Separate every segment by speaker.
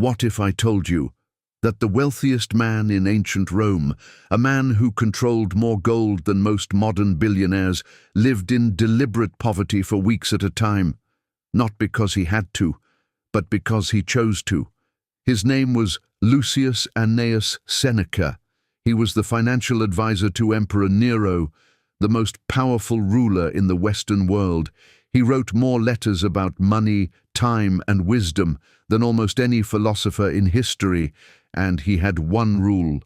Speaker 1: What if I told you that the wealthiest man in ancient Rome, a man who controlled more gold than most modern billionaires, lived in deliberate poverty for weeks at a time, not because he had to, but because he chose to? His name was Lucius Annaeus Seneca. He was the financial advisor to Emperor Nero, the most powerful ruler in the Western world. He wrote more letters about money, time, and wisdom than almost any philosopher in history, and he had one rule,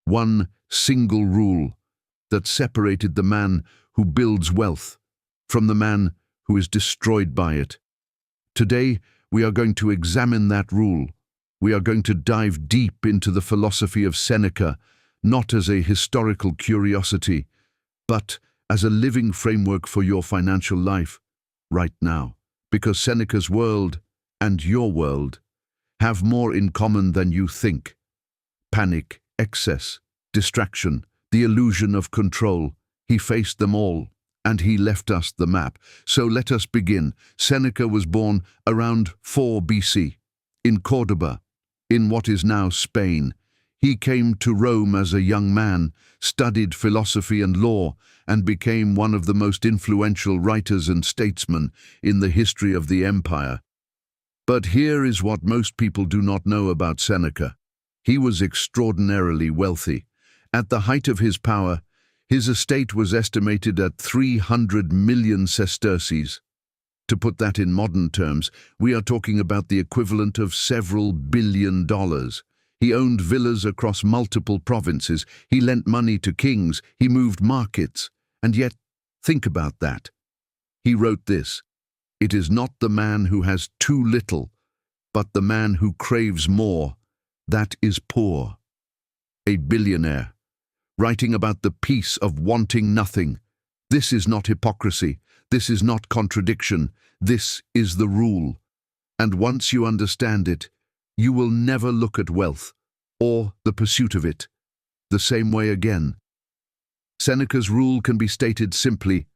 Speaker 1: one single rule, that separated the man who builds wealth from the man who is destroyed by it. Today, we are going to examine that rule. We are going to dive deep into the philosophy of Seneca, not as a historical curiosity, but as a living framework for your financial life right now. Because Seneca's world and your world have more in common than you think. Panic, excess, distraction, the illusion of control. He faced them all, and he left us the map. So let us begin. Seneca was born around 4 BC, in Cordoba, in what is now Spain. He came to Rome as a young man, studied philosophy and law, and became one of the most influential writers and statesmen in the history of the empire. But here is what most people do not know about Seneca. He was extraordinarily wealthy. At the height of his power, his estate was estimated at 300 million sesterces. To put that in modern terms, we are talking about the equivalent of several $billion. He owned villas across multiple provinces. He lent money to kings. He moved markets. And yet, think about that. He wrote this: "It is not the man who has too little, but the man who craves more, that is poor." A billionaire, writing about the peace of wanting nothing. This is not hypocrisy. This is not contradiction. This is the rule. And once you understand it, you will never look at wealth, or the pursuit of it, the same way again. Seneca's rule can be stated simply: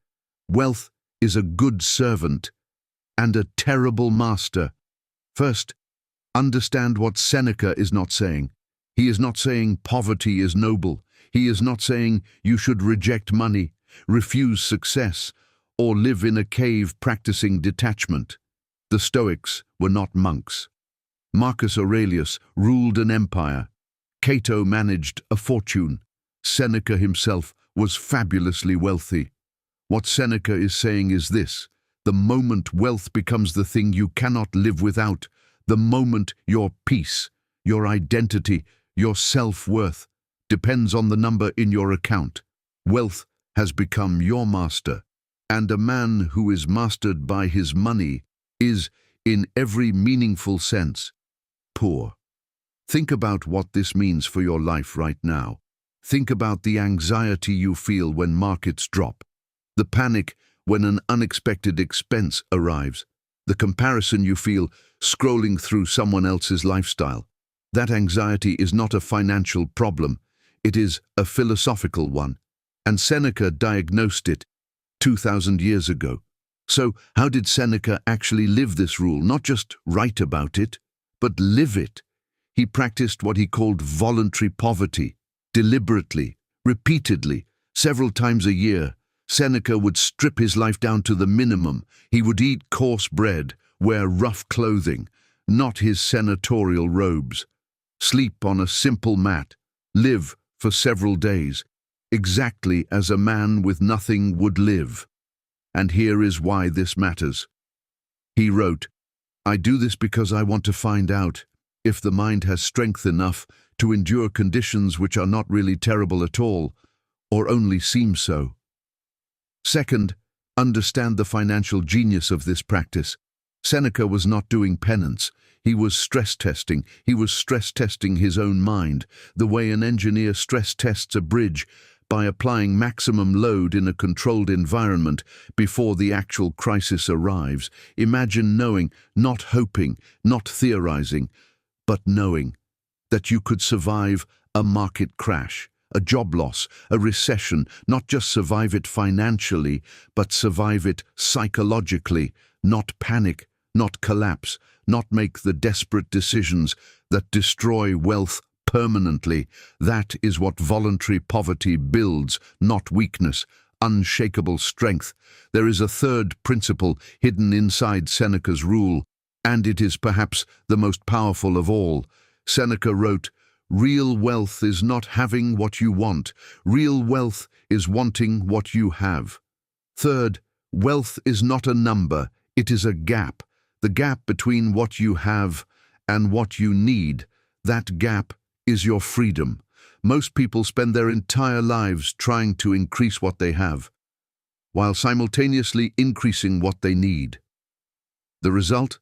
Speaker 1: wealth is a good servant and a terrible master. First, understand what Seneca is not saying. He is not saying poverty is noble. He is not saying you should reject money, refuse success, or live in a cave practicing detachment. The Stoics were not monks. Marcus Aurelius ruled an empire. Cato managed a fortune. Seneca himself was fabulously wealthy. What Seneca is saying is this: the moment wealth becomes the thing you cannot live without, the moment your peace, your identity, your self-worth depends on the number in your account, wealth has become your master. And a man who is mastered by his money is, in every meaningful sense, poor. Think about what this means for your life right now. Think about the anxiety you feel when markets drop, the panic when an unexpected expense arrives, the comparison you feel scrolling through someone else's lifestyle. That anxiety is not a financial problem, it is a philosophical one. And Seneca diagnosed it 2,000 years ago. So how did Seneca actually live this rule? Not just write about it, but live it. He practiced what he called voluntary poverty, deliberately, repeatedly, several times a year. Seneca would strip his life down to the minimum. He would eat coarse bread, wear rough clothing, not his senatorial robes, sleep on a simple mat, live for several days, exactly as a man with nothing would live. And here is why this matters. He wrote, "I do this because I want to find out if the mind has strength enough to endure conditions which are not really terrible at all, or only seem so." Second, understand the financial genius of this practice. Seneca was not doing penance. He was stress testing. He was stress testing his own mind, the way an engineer stress tests a bridge, by applying maximum load in a controlled environment before the actual crisis arrives. Imagine knowing, not hoping, not theorizing, but knowing that you could survive a market crash, a job loss, a recession, not just survive it financially, but survive it psychologically, not panic, not collapse, not make the desperate decisions that destroy wealth permanently. That is what voluntary poverty builds, not weakness, unshakable strength. There is a third principle hidden inside Seneca's rule, and it is perhaps the most powerful of all. Seneca wrote, "Real wealth is not having what you want. Real wealth is wanting what you have." Third, wealth is not a number, it is a gap. The gap between what you have and what you need. That gap is your freedom. Most people spend their entire lives trying to increase what they have, while simultaneously increasing what they need. The result?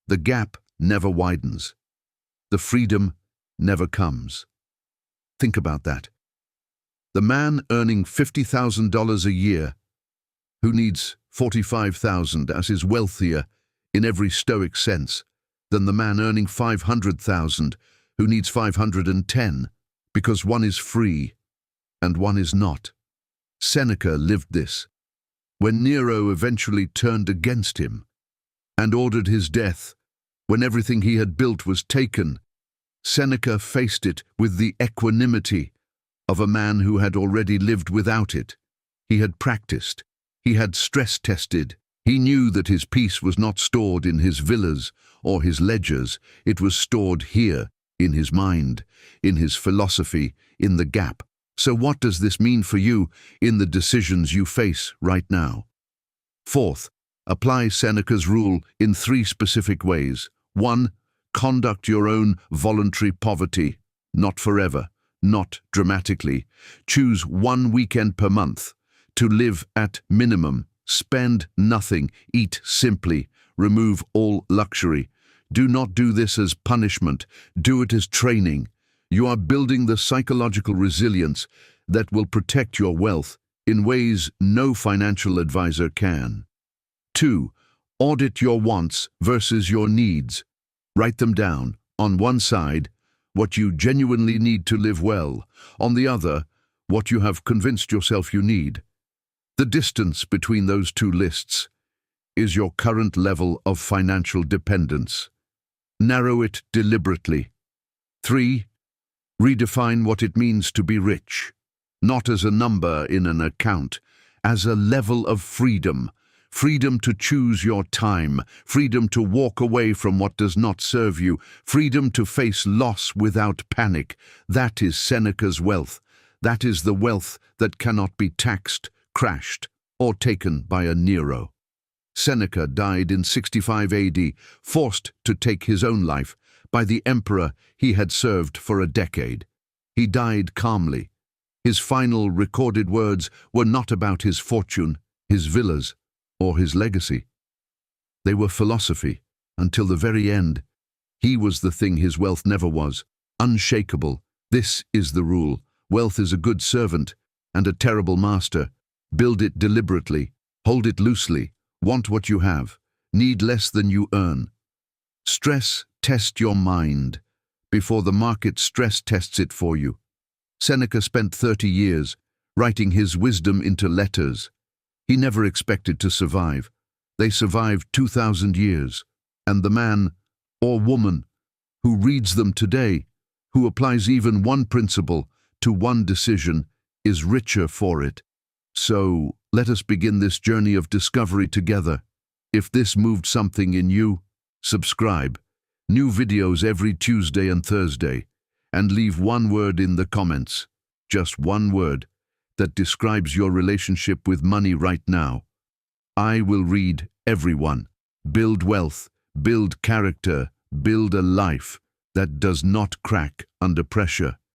Speaker 1: The gap never widens. The freedom never comes. Think about that. The man earning $50,000 a year, who needs $45,000, is wealthier in every Stoic sense than the man earning $500,000, who needs 510, because one is free and one is not. Seneca lived this. When Nero eventually turned against him and ordered his death, when everything he had built was taken, Seneca faced it with the equanimity of a man who had already lived without it. He had practiced. He had stress-tested. He knew that his peace was not stored in his villas or his ledgers. It was stored here, in his mind, in his philosophy, in the gap. So what does this mean for you in the decisions you face right now? Fourth, apply Seneca's rule in 3 specific ways. 1. Conduct your own voluntary poverty. Not forever, not dramatically. Choose 1 weekend per month to live at minimum. Spend nothing, eat simply, remove all luxury. Do not do this as punishment, do it as training. You are building the psychological resilience that will protect your wealth in ways no financial advisor can. 2. Audit your wants versus your needs. Write them down. On one side, what you genuinely need to live well. On the other, what you have convinced yourself you need. The distance between those 2 lists is your current level of financial dependence. Narrow it deliberately. 3. Redefine what it means to be rich, not as a number in an account, as a level of freedom. Freedom to choose your time, freedom to walk away from what does not serve you, freedom to face loss without panic. That is Seneca's wealth. That is the wealth that cannot be taxed, crashed, or taken by a Nero. Seneca died in 65 AD, forced to take his own life by the emperor he had served for a decade. He died calmly. His final recorded words were not about his fortune, his villas, or his legacy. They were philosophy. Until the very end, he was the thing his wealth never was, unshakable. This is the rule. Wealth is a good servant and a terrible master. Build it deliberately, hold it loosely, want what you have, need less than you earn. Stress test your mind before the market stress tests it for you. Seneca spent 30 years writing his wisdom into letters. He never expected to survive. They survived 2,000 years. And the man or woman who reads them today, who applies even one principle to one decision, is richer for it. So, let us begin this journey of discovery together. If this moved something in you, subscribe. New videos every Tuesday and Thursday. And leave one word in the comments, just one word, that describes your relationship with money right now. I will read everyone. Build wealth, build character, build a life that does not crack under pressure.